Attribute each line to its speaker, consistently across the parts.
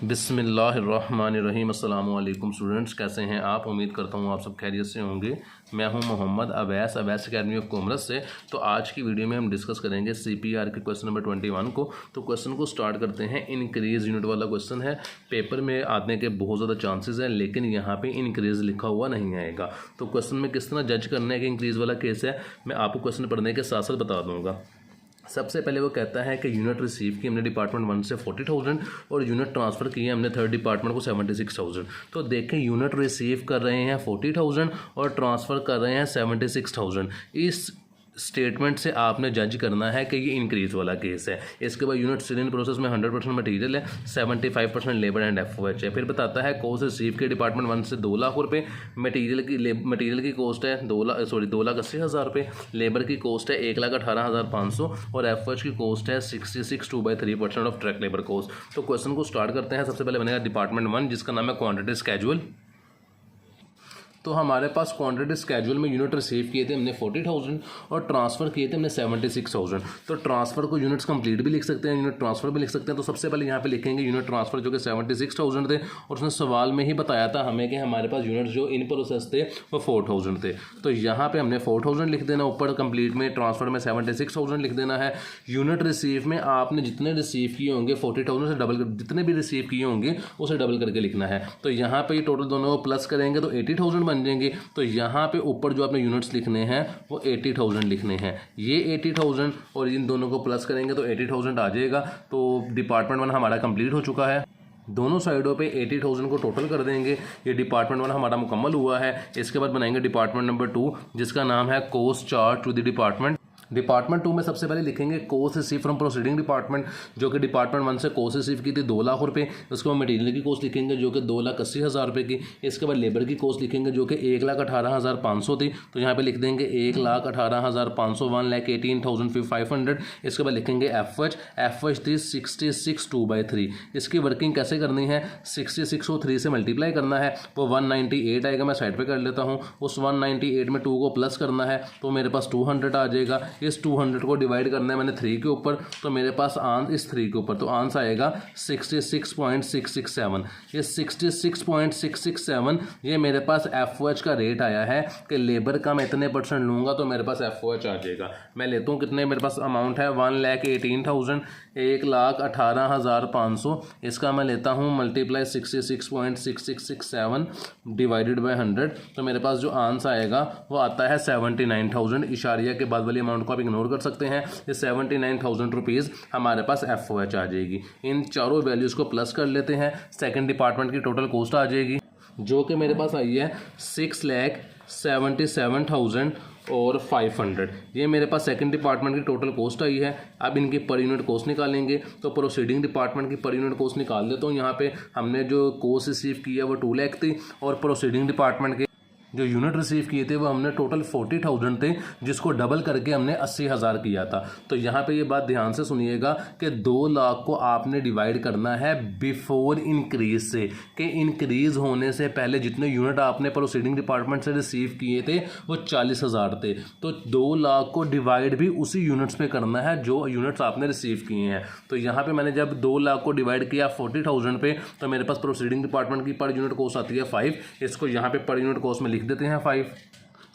Speaker 1: बिस्मिल्लाहिर्रहमानिर्रहीम। अस्सलाम वालेकुम स्टूडेंट्स, कैसे हैं आप? उम्मीद करता हूँ आप सब खैरियत से होंगे। मैं हूँ Mohammad Awais academy of commerce से। तो आज की वीडियो में हम डिस्कस करेंगे सीपीआर के क्वेश्चन नंबर 21 को। तो क्वेश्चन को स्टार्ट करते हैं। इंक्रीज यूनिट वाला क्वेश्चन है, पेपर में आने के बहुत ज़्यादा चांसेस हैं, लेकिन यहाँ पे इंक्रीज लिखा हुआ नहीं आएगा। तो क्वेश्चन में किस तरह जज करना है कि इंक्रीज वाला केस है, मैं आपको क्वेश्चन पढ़ने के साथ साथ बता दूँगा। सबसे पहले वो कहता है कि यूनिट रिसीव की हमने डिपार्टमेंट 1 से 40,000 और यूनिट ट्रांसफ़र की है हमने थर्ड डिपार्टमेंट को 76,000। तो देखें, यूनिट रिसीव कर रहे हैं 40,000 और ट्रांसफ़र कर रहे हैं 76,000। इस स्टेटमेंट से आपने जज करना है कि ये इंक्रीज़ वाला केस है। इसके बाद यूनिट सिल इन प्रोसेस में 100% मटीरियल है, 75% लेबर एंड एफओएच है। फिर बताता है कॉस्ट रिसीव के डिपार्टमेंट 1 से 2 लाख रुपये, मटीरियल की कॉस्ट है 2,80,000 रुपये, लेबर की कॉस्ट है 1,18,500 और एफओएच की कॉस्ट है 66 2/3% ऑफ ट्रैक लेबर कॉस्ट। तो क्वेश्चन को स्टार्ट करते हैं। सबसे पहले बनेगा डिपार्टमेंट 1 जिसका नाम है क्वान्टिटी स्केड्यूल। तो हमारे पास क्वांटिटी स्केड्यूल में यूनिट रिसीव किए थे हमने 40,000 और ट्रांसफ़र किए थे हमने 76,000। तो ट्रांसफ़र को यूनिट्स कंप्लीट भी लिख सकते हैं, यूनिट ट्रांसफ़र भी लिख सकते हैं। तो सबसे पहले यहाँ पे लिखेंगे यूनिट ट्रांसफ़र जो कि 76,000 थे और उसने सवाल में ही बताया था हमें कि हमारे पास यूनिट्स जो इन प्रोसेस थे वो 4,000 थे। तो यहाँ पर हमने 4,000 लिख देना, ऊपर कंप्लीट में ट्रांसफ़र में 76,000 लिख देना है। यूनिट रिसीव में आपने जितने रिसीव किए होंगे 40,000 से डबल, जितने भी रिसीव किए होंगे उसे डबल करके लिखना है। तो यहाँ पे ये टोटल दोनों को प्लस करेंगे तो 80,000 बन जाएंगे। तो यहाँ पे ऊपर जो आपने यूनिट्स लिखने हैं वो 80,000 लिखने हैं। ये 80,000 और इन दोनों को प्लस करेंगे तो 80,000 आ जाएगा। तो डिपार्टमेंट 1 हमारा कंप्लीट हो चुका है। दोनों साइडों पे 80,000 को टोटल कर देंगे। ये डिपार्टमेंट 1 हमारा मुकम्मल हुआ है। इसके बाद बनाएंगे डिपार्टमेंट नंबर 2 जिसका नाम है cost charged to the department 2 में सबसे पहले लिखेंगे cost received from preceding department, जो कि डिपार्टमेंट 1 से कॉस्ट रिसीव की थी 2 लाख रुपये। उसके बाद मटीरियल की कॉस्ट लिखेंगे जो कि 2,80,000 रुपये की। इसके बाद लेबर की कॉस्ट लिखेंगे जो कि 1,18,500 थी। तो यहाँ पे लिख देंगे 1,18,500 1,18,500। इसके बाद लिखेंगे एफएच थी 66 2/3। इसकी वर्किंग कैसे करनी है, 66 को 3 से मल्टीप्लाई करना है, वो 198 आएगा। मैं साइड पे कर लेता हूँ। उस 198 में 2 को प्लस करना है तो मेरे पास 200 आ जाएगा। इस 200 को डिवाइड करना है मैंने 3 के ऊपर, तो मेरे पास आंस इस 3 के ऊपर, तो आंस आएगा 66.667। ये 66.667 ये मेरे पास एफओएच का रेट आया है कि लेबर का मैं इतने % लूँगा तो मेरे पास एफओएच आ जाएगा। मैं लेता हूँ कितने, मेरे पास अमाउंट है 1,18,000, 1,18,500। इसका मैं लेता हूँ मल्टीप्लाई 66.6667 डिवाइडेड बाई 100, तो मेरे पास जो आंस आएगा वो आता है 79,000। इशारिया के बाद वाली अमाउंट को आप इग्नोर कर सकते हैं। ये 79,000 रुपीज़ हमारे पास एफओएच आ जाएगी। इन चारों वैल्यूज़ को प्लस कर लेते हैं। सेकंड डिपार्टमेंट की टोटल कॉस्ट आ जाएगी जो कि मेरे पास आई है 6,77,000 और 500। ये मेरे पास सेकंड डिपार्टमेंट की टोटल कॉस्ट आई है। अब इनकी पर यूनिट कॉस्ट निकालेंगे। तो प्रोसीडिंग डिपार्टमेंट की पर यूनिट कॉस्ट निकाल देता हूँ। यहाँ पे हमने जो कॉस्ट रिसीव की है वो 2 लाख थी और प्रोसीडिंग डिपार्टमेंट के जो यूनिट रिसीव किए थे वो हमने टोटल 40,000 थे, जिसको डबल करके हमने 80,000 किया था। तो यहाँ पे ये बात ध्यान से सुनिएगा कि 2 लाख को आपने डिवाइड करना है बिफोर इंक्रीज से, कि इंक्रीज होने से पहले जितने यूनिट आपने प्रोसीडिंग डिपार्टमेंट से रिसीव किए थे वो 40,000 थे। तो 2 लाख को डिवाइड भी उसी यूनिट्स पे करना है जो यूनिट्स आपने रिसीव किए हैं। तो यहाँ पे मैंने जब 2 लाख को डिवाइड किया 40,000 पे, तो मेरे पास प्रोसीडिंग डिपार्टमेंट की पर यूनिट कॉस्ट आती है 5। इसको यहाँ पे पर यूनिट कॉस्ट में लिख देते हैं 5।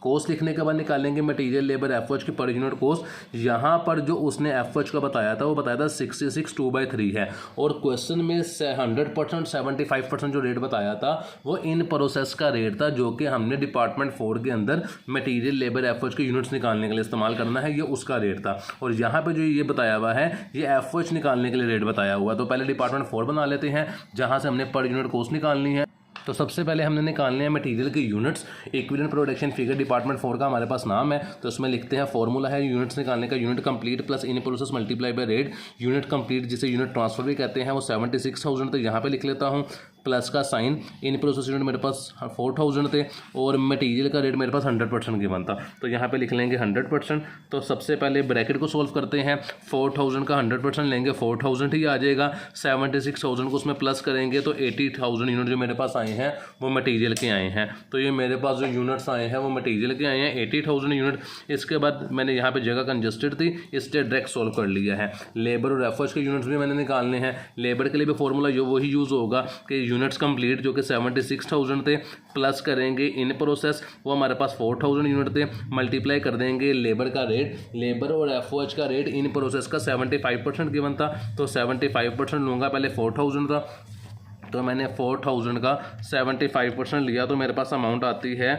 Speaker 1: कॉस्ट लिखने के बाद निकालेंगे मटीरियल लेबर एफओएच की पर यूनिट कॉस्ट। यहाँ पर जो उसने एफओएच का बताया था वो बताया था 66 2/3 है और क्वेश्चन में 100% 75% जो रेट बताया था वो इन प्रोसेस का रेट था, जो कि हमने डिपार्टमेंट 4 के अंदर मटीरियल लेबर एफओएच के यूनिट्स निकालने के लिए इस्तेमाल करना है। ये उसका रेट था। और यहाँ पर जो ये बताया हुआ है ये एफओएच निकालने के लिए रेट बताया हुआ। तो पहले डिपार्टमेंट 4 बना लेते हैं जहाँ से हमने पर यूनिट कॉस्ट निकालनी है। तो सबसे पहले हमने निकालने हैं मटेरियल के units. Equivalent production figure department 4 का हमारे पास नाम है, तो उसमें लिखते हैं फॉर्मूला है यूनिट्स निकालने का, unit complete plus in process multiply by rate. Unit complete जिसे यूनिट ट्रांसफर भी कहते हैं वो 76,000, तो यहाँ पे लिख लेता हूँ प्लस का साइन, इन प्रोसेस यूनिट मेरे पास 4000 थे और मटेरियल का रेट मेरे पास 100% गिवन था। तो यहाँ पे लिख लेंगे 100%। तो सबसे पहले ब्रैकेट को सॉल्व करते हैं। 4000 का 100% लेंगे 4000 ही आ जाएगा। 76,000 को उसमें प्लस करेंगे तो 80,000 यूनिट जो मेरे पास आए हैं वो मटेरियल के आए हैं। तो ये मेरे पास जो यूनिट्स आए हैं वो मटेरियल के आए हैं 80,000 यूनिट। इसके बाद मैंने यहाँ पे जगह कंजस्टेड थी इसलिए डायरेक्ट सॉल्व कर लिया है। लेबर और एफर्ट्स के यूनिट्स भी मैंने निकालने हैं। लेबर के लिए भी फॉर्मूला जो वही यूज़ होगा कि यूनिट्स कंप्लीट जो कि 76,000 थे प्लस करेंगे इन प्रोसेस वो हमारे पास 4,000 यूनिट थे, मल्टीप्लाई कर देंगे लेबर का रेट, लेबर और एफओएच का रेट इन प्रोसेस का 75% गिवन था तो 75% लूँगा। पहले 4,000 था तो मैंने 4,000 का 75% लिया तो मेरे पास अमाउंट आती है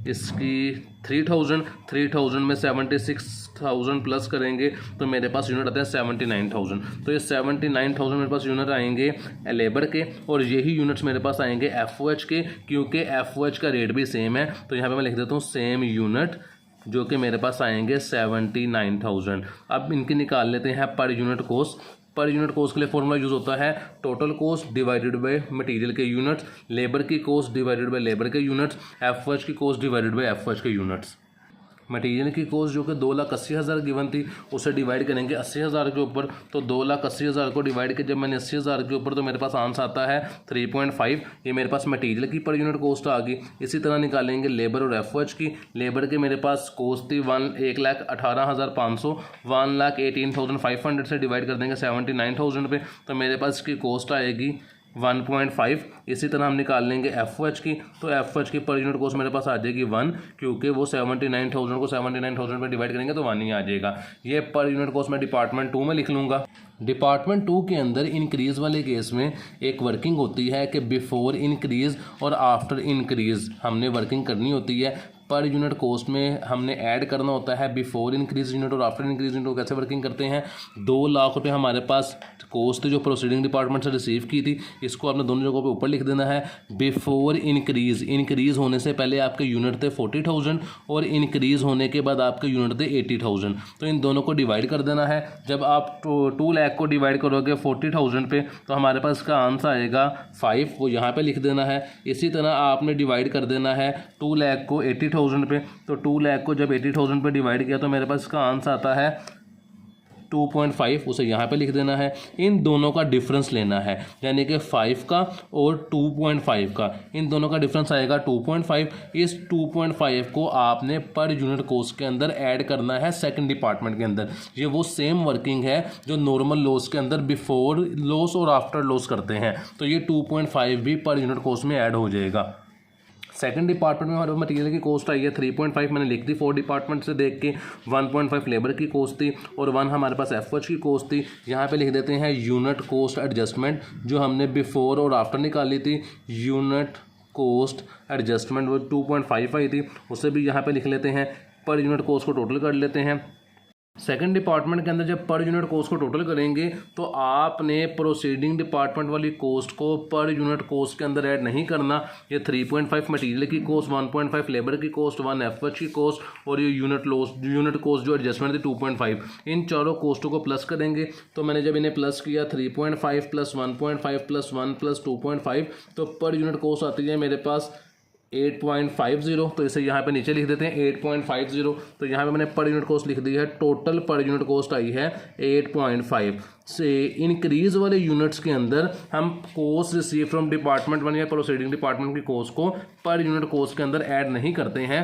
Speaker 1: इसकी 3,000 में 76,000 प्लस करेंगे तो मेरे पास यूनिट आते हैं 79,000। तो ये 79,000 मेरे पास यूनिट आएंगे लेबर के और यही यूनिट्स मेरे पास आएंगे एफओएच के, क्योंकि एफओएच का रेट भी सेम है। तो यहाँ पे मैं लिख देता हूँ सेम यूनिट जो कि मेरे पास आएंगे 79,000। अब इनकी निकाल लेते हैं per unit cost. Per unit cost के लिए फॉर्मूला यूज़ होता है total cost divided by material के यूनिट्स, लेबर की कॉस्ट डिवाइडेड बाय लेबर के यूनिट्स, एफओएच की कॉस्ट डिवाइडेड बाय एफओएच के यूनिट्स। मटेरियल की कॉस्ट जो कि 2,80,000 गिवन थी उसे डिवाइड करेंगे 80,000 के ऊपर। तो 2,80,000 को डिवाइड किया जब मैंने 80,000 के ऊपर तो मेरे पास आंसर आता है 3.5। ये मेरे पास मटेरियल की पर यूनिट कॉस्ट आ गई। इसी तरह निकालेंगे लेबर और एफओएच की। लेबर के मेरे पास कॉस्ट थी 1,18,500, 1,18,500 से डिवाइड कर देंगे 79,000 पे तो मेरे पास इसकी कॉस्ट आएगी 1.5। इसी तरह हम निकाल लेंगे एफओएच की। तो एफओएच की पर यूनिट कॉस्ट मेरे पास आ जाएगी 1, क्योंकि वो 79,000 को 79,000 पे डिवाइड करेंगे तो 1 ही आ जाएगा। ये पर यूनिट कॉस्ट मैं डिपार्टमेंट 2 में लिख लूँगा। डिपार्टमेंट 2 के अंदर इंक्रीज वाले केस में एक वर्किंग होती है कि बिफोर इंक्रीज और आफ्टर इंक्रीज हमने वर्किंग करनी होती है। पर यूनिट कॉस्ट में हमने ऐड करना होता है बिफोर इंक्रीज यूनिट और आफ्टर इंक्रीज यूनिट। कैसे वर्किंग करते हैं, 2 लाख रुपए हमारे पास कॉस्ट जो प्रोसीडिंग डिपार्टमेंट से रिसीव की थी इसको आपने दोनों जगहों पे ऊपर लिख देना है। बिफोर इंक्रीज, इंक्रीज होने से पहले आपके यूनिट थे 40,000 और इंक्रीज होने के बाद आपके यूनिट थे 80,000। तो इन दोनों को डिवाइड कर देना है। जब आप 2 लाख को डिवाइड करोगे 40,000 पे तो हमारे पास इसका आंसर आएगा 5, वो यहाँ पे लिख देना है। इसी तरह आपने डिवाइड कर देना है 2 लाख को 80,000 पे। तो 2 लाख को जब 80,000 पे डिवाइड किया तो मेरे पास इसका आंसर आता है 2.5, उसे यहाँ पे लिख देना है। इन दोनों का डिफरेंस लेना है, यानी कि 5 का और 2.5 का, इन दोनों का डिफरेंस आएगा 2.5। इस 2.5 को आपने पर यूनिट कॉस्ट के अंदर ऐड करना है सेकंड डिपार्टमेंट के अंदर। ये वो सेम वर्किंग है जो नॉर्मल लॉस के अंदर बिफोर लॉस और आफ्टर लॉस करते हैं। तो ये 2.5 भी पर यूनिट कॉस्ट में ऐड हो जाएगा। सेकंड डिपार्टमेंट में हमारे मटेरियल की कॉस्ट आई है 3.5, मैंने लिख दी 4 डिपार्टमेंट से देख के। 1.5 लेबर की कॉस्ट थी और 1 हमारे पास एफओएच की कॉस्ट थी। यहाँ पे लिख देते हैं यूनिट कॉस्ट एडजस्टमेंट जो हमने बिफोर और आफ्टर निकाली थी। यूनिट कॉस्ट एडजस्टमेंट वो 2.5 आई थी, उसे भी यहाँ पे लिख लेते हैं। पर यूनिट कॉस्ट को टोटल कर लेते हैं। सेकंड डिपार्टमेंट के अंदर जब पर यूनिट कॉस्ट को टोटल करेंगे तो आपने प्रोसीडिंग डिपार्टमेंट वाली कॉस्ट को पर यूनिट कॉस्ट के अंदर ऐड नहीं करना। ये 3.5 मटेरियल की कॉस्ट, 1.5 लेबर की कॉस्ट, 1 एफएच की कॉस्ट और ये यूनिट कॉस्ट जो एडजस्टमेंट थी 2.5, इन चारों कॉस्टों को प्लस करेंगे। तो मैंने जब इन्हें प्लस किया 3.5 प्लस 1.5 प्लस 1 प्लस 2.5 तो पर यूनिट कॉस्ट आती है मेरे पास 8.50। तो इसे यहाँ पे नीचे लिख देते हैं 8.50। तो यहाँ पे मैंने पर यूनिट कॉस्ट लिख दी है। टोटल पर यूनिट कॉस्ट आई है 8.5। से इंक्रीज वाले यूनिट्स के अंदर हम कॉस्ट रिसीव फ्रॉम डिपार्टमेंट 1 या प्रोसीडिंग डिपार्टमेंट की कॉस्ट को पर यूनिट कॉस्ट के अंदर ऐड नहीं करते हैं।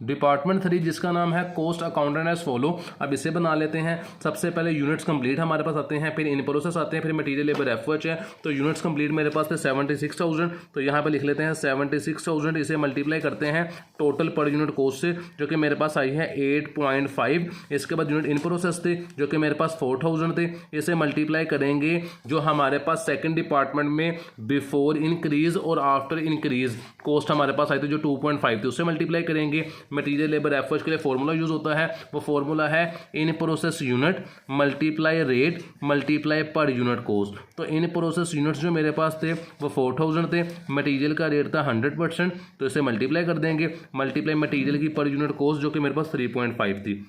Speaker 1: डिपार्टमेंट 3 जिसका नाम है कॉस्ट अकाउंटेंट एज फॉलो। अब इसे बना लेते हैं। सबसे पहले यूनिट्स कंप्लीट हमारे पास आते हैं, फिर इन प्रोसेस आते हैं, फिर मटेरियल लेबर एफओएच है। तो यूनिट्स कंप्लीट मेरे पास थे 76,000। तो यहाँ पे लिख लेते हैं 76,000, इसे मल्टीप्लाई करते हैं टोटल पर यूनिट कॉस्ट से जो कि मेरे पास आई है 8.5। इसके बाद यूनिट इन प्रोसेस थे जो कि मेरे पास 4,000 थे, इसे मल्टीप्लाई करेंगे जो हमारे पास सेकेंड डिपार्टमेंट में बिफोर इंक्रीज और आफ्टर इंक्रीज कॉस्ट हमारे पास आई थी जो 2.5 थी, उससे मल्टीप्लाई करेंगे। मटीरियल लेबर एफओएच के लिए फॉर्मूला यूज होता है, वो फॉर्मूला है in process unit multiply rate multiply per unit cost. तो इन प्रोसेस यूनिट्स जो मेरे पास थे वो 4,000 थे, मटीरियल का रेट था 100%, तो इसे मल्टीप्लाई कर देंगे। मल्टीप्लाई मटीरियल की पर यूनिट कॉस्ट जो कि मेरे पास 3.5 थी।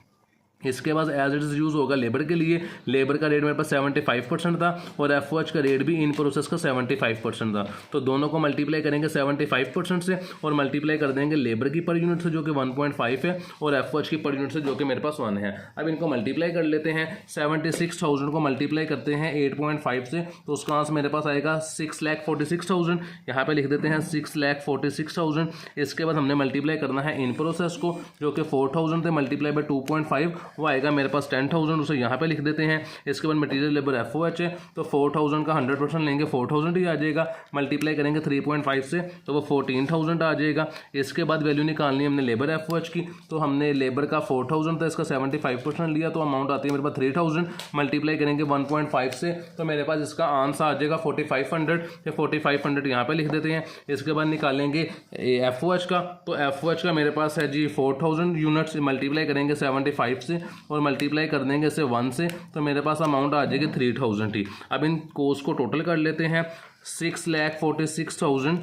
Speaker 1: इसके बाद एज इट इज़ यूज़ होगा लेबर के लिए। लेबर का रेट मेरे पास 75% था और एफओएच का रेट भी इन प्रोसेस का 75% था। तो दोनों को मल्टीप्लाई करेंगे 75% से और मल्टीप्लाई कर देंगे लेबर की पर यूनिट से जो कि 1.5 है और एफओएच की पर यूनिट से जो कि मेरे पास 1 है। अब इनको मल्टीप्लाई कर लेते हैं। 76,000 को मल्टीप्लाई करते हैं 8.5 से, तो उसका आंसर मेरे पास आएगा 6,46,000। यहाँ पे लिख देते हैं 6,46,000। इसके बाद हमने मल्टीप्लाई करना है इन प्रोसेस को, जो कि 4,000 थे मल्टीप्लाई बाई 2.5, वो आएगा मेरे पास 10,000। उसे यहाँ पे लिख देते हैं। इसके बाद मटेरियल लेबर एफओएच है, तो 4,000 का 100% लेंगे 4,000 ही आ जाएगा। मल्टीप्लाई करेंगे 3.5 से तो वो 14,000 आ जाएगा। इसके बाद वैल्यू निकालनी है हमने लेबर एफओएच की, तो हमने लेबर का 4,000 था, इसका 75% लिया, तो अमाउंट आती है मेरे पास 3,000। मल्टीप्लाई करेंगे 1.5 से तो मेरे पास इसका आंसर आ जाएगा 4,500 या 4,500 यहाँ पे लिख देते हैं। इसके बाद निकालेंगे एफओएच का, तो एफओएच का मेरे पास है जी 4,000 यूनिट्स। मल्टीप्लाई करेंगे 75 से और मल्टीप्लाई कर देंगे इसे 1 से, तो मेरे पास अमाउंट आ जाएगी 3,000 ही। अब इन कोस्ट को टोटल कर लेते हैं। 6,46,000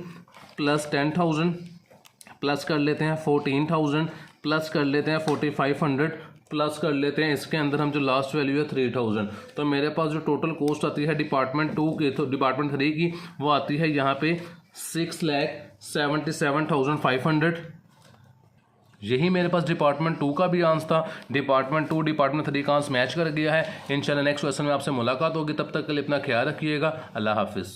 Speaker 1: प्लस 10,000 प्लस कर लेते हैं 14,000 प्लस कर लेते हैं 4,500 प्लस कर लेते हैं इसके अंदर हम जो लास्ट वैल्यू है 3,000। तो मेरे पास जो टोटल कॉस्ट आती है डिपार्टमेंट 2 की, तो डिपार्टमेंट 3 की वो आती है यहाँ पे 6,77,500। यही मेरे पास डिपार्टमेंट 2 का भी आंसर था। डिपार्टमेंट 2 डिपार्टमेंट 3 का आंसर मैच कर गया है। इंशाल्लाह नेक्स्ट क्वेश्चन में आपसे मुलाकात होगी। तब तक के लिए अपना ख्याल रखिएगा। अल्लाह हाफिज़।